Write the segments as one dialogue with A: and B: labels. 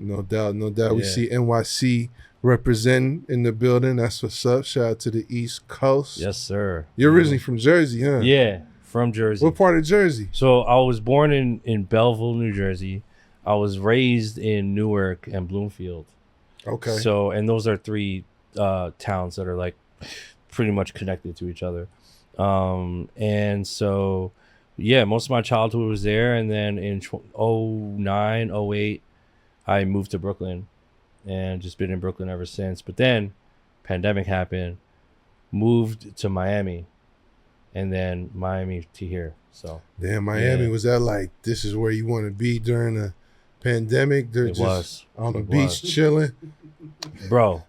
A: No doubt, no doubt.
B: Yeah.
A: We see NYC representing in the building. That's what's up. Shout out to the East Coast.
B: Yes, sir.
A: You're originally from Jersey, huh?
B: Yeah, from Jersey.
A: What part of Jersey?
B: So I was born in Belleville, New Jersey. I was raised in Newark and Bloomfield.
A: Okay.
B: So, and those are three towns that are like pretty much connected to each other. And so, yeah, most of my childhood was there. And then in 09, 08, I moved to Brooklyn and just been in Brooklyn ever since. But then pandemic happened, moved to Miami, and then Miami to here. So
A: damn, Miami, was that like, this is where you want to be during the pandemic? They're just on the beach chilling.
B: Bro,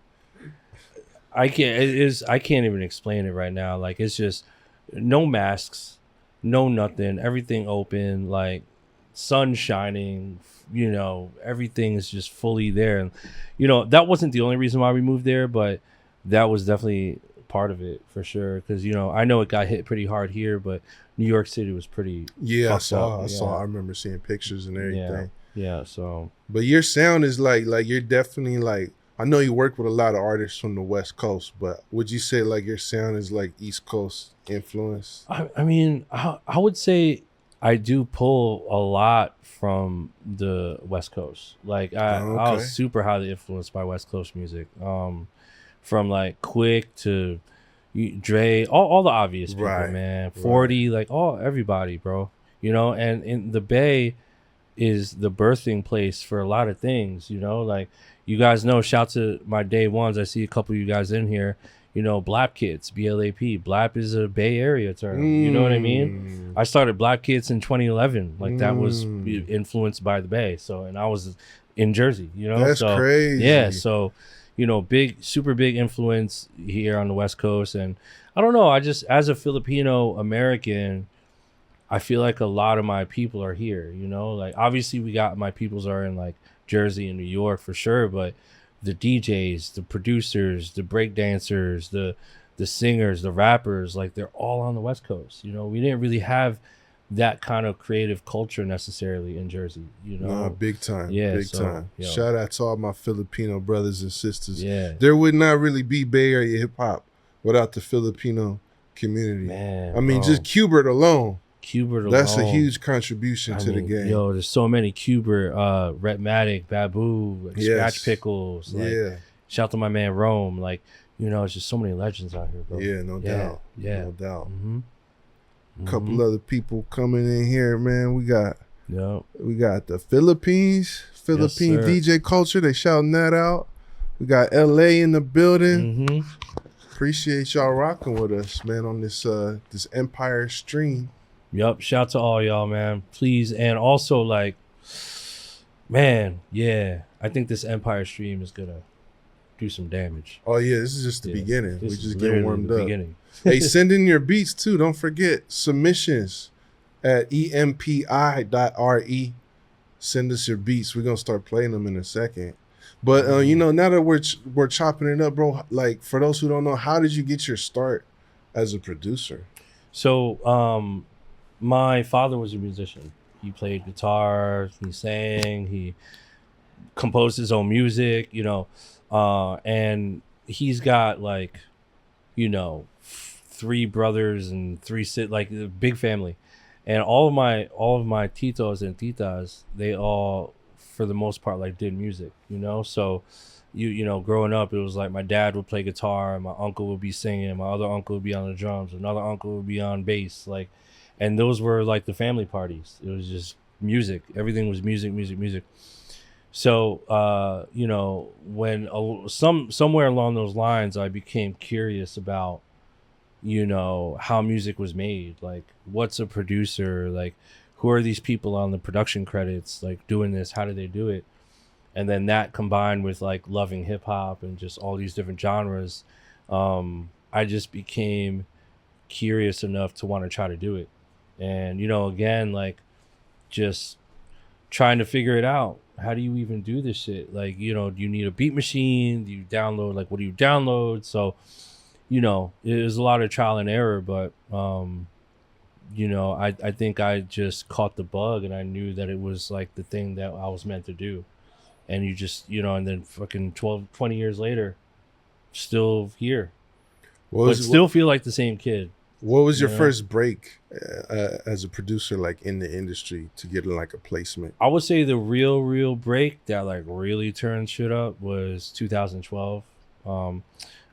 B: I can't even explain it right now. Like, it's just no masks, no nothing, everything open, like sun shining, you know, everything is just fully there. And you know, that wasn't the only reason why we moved there, but that was definitely part of it for sure. Because you know, I know it got hit pretty hard here, but New York City was pretty
A: I saw I remember seeing pictures and everything.
B: Yeah, so
A: but your sound is like you're definitely like, I know you work with a lot of artists from the West Coast, but would you say like your sound is like East Coast influence?
B: I mean, I would say I do pull a lot from the West Coast. Like I was super highly influenced by West Coast music. From like Quick to Dre, all the obvious people, man. 40, like everybody, bro. You know, and in the Bay is the birthing place for a lot of things, you know, like you guys know, shout to my day ones. I see a couple of you guys in here, you know, Blap Kids, BLAP. Blap is a Bay Area term. You know what I mean? I started Blap Kids in 2011. Like that was influenced by the Bay. So, and I was in Jersey, you know?
A: That's crazy.
B: Yeah. So, you know, super big influence here on the West Coast. And I don't know, I just, as a Filipino American, I feel like a lot of my people are here, you know, like obviously we got my peoples are in like Jersey and New York for sure, but the DJs, the producers, the break dancers, the singers, the rappers, like they're all on the West Coast. You know, we didn't really have that kind of creative culture necessarily in Jersey, you know.
A: Nah, big time.
B: Yeah,
A: big time. Yo. Shout out to all my Filipino brothers and sisters.
B: Yeah.
A: There would not really be Bay Area hip hop without the Filipino community.
B: Man,
A: I mean, just Qbert alone. That's
B: alone.
A: A huge contribution to the game.
B: Yo, there's so many Qbert, Rhetmatic, Babu, Scratch Pickles. Like, shout out to my man Rome. Like, you know, it's just so many legends out here, bro.
A: Yeah, no doubt.
B: Yeah.
A: No doubt. A couple other people coming in here, man. We got the Philippines DJ culture. They shouting that out. We got LA in the building. Appreciate y'all rocking with us, man, on this this Empire stream.
B: Yup, shout to all y'all, man. Please, and also like, man, yeah, I think this Empire stream is gonna do some damage.
A: Oh yeah, this is just the beginning. We just getting warmed up.
B: Beginning.
A: Hey, send in your beats too. Don't forget submissions at empi.re. Send us your beats. We're gonna start playing them in a second. But you know, now that we're chopping it up, bro. Like for those who don't know, how did you get your start as a producer?
B: So, my father was a musician. He played guitar, he sang, he composed his own music, you know, and he's got like, you know, 3 brothers and 3 like a big family. And all of my titos and titas, they all, for the most part, like did music, you know? So, you know, growing up, it was like my dad would play guitar, my uncle would be singing, my other uncle would be on the drums, another uncle would be on bass, like, and those were like the family parties. It was just music. Everything was music. So, you know, when somewhere along those lines, I became curious about, you know, how music was made. Like, what's a producer? Like, who are these people on the production credits, like doing this? How do they do it? And then that combined with like loving hip hop and just all these different genres, I just became curious enough to want to try to do it. And, you know, again, like just trying to figure it out. How do you even do this shit? Like, you know, do you need a beat machine? Do you download? Like, what do you download? So, you know, it was a lot of trial and error, but, you know, I think I just caught the bug and I knew that it was like the thing that I was meant to do. and you just, you know, and then fucking 20 years later, still here, but still feel like the same kid.
A: What was your first break as a producer, like in the industry, to get like a placement?
B: I would say the real break that like really turned shit up was 2012. I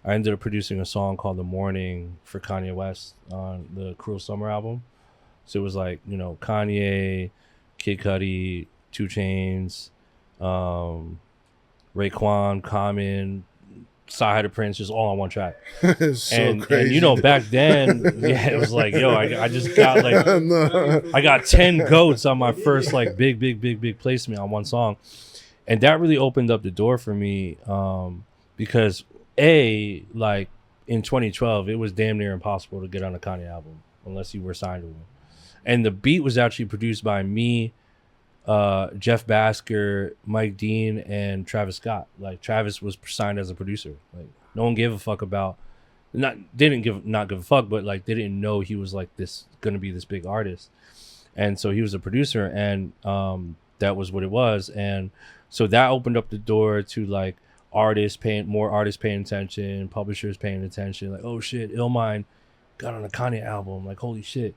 B: ended up producing a song called The Morning for Kanye West on the Cruel Summer album. So it was like, you know, Kanye, Kid Cudi, 2 Chainz, Raekwon, Common, Side of Prince, just all on one track.
A: So
B: and
A: crazy.
B: And you know, back then, yeah, it was like, yo, I just got like, I got 10 goats on my first like big placement on one song. And that really opened up the door for me, because like in 2012, it was damn near impossible to get on a Kanye album unless you were signed to one. And the beat was actually produced by me, Jeff Basker, Mike Dean, and Travis Scott. Like Travis was signed as a producer. Like no one gave a fuck about, not give a fuck, but like they didn't know he was like this gonna be this big artist. And so he was a producer, and that was what it was. And so that opened up the door to like more artists paying attention, publishers paying attention. Like, oh shit, Illmind got on a Kanye album. Like, holy shit.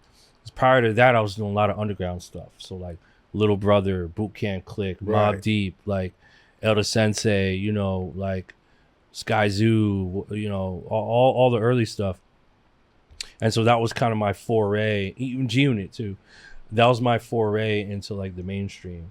B: Prior to that, I was doing a lot of underground stuff. So like Little Brother, Boot Camp Clik, Mobb Deep, like Elder Sensei, you know, like Skyzoo, you know, all the early stuff. And so that was kind of my foray, even G-Unit too. That was my foray into like the mainstream.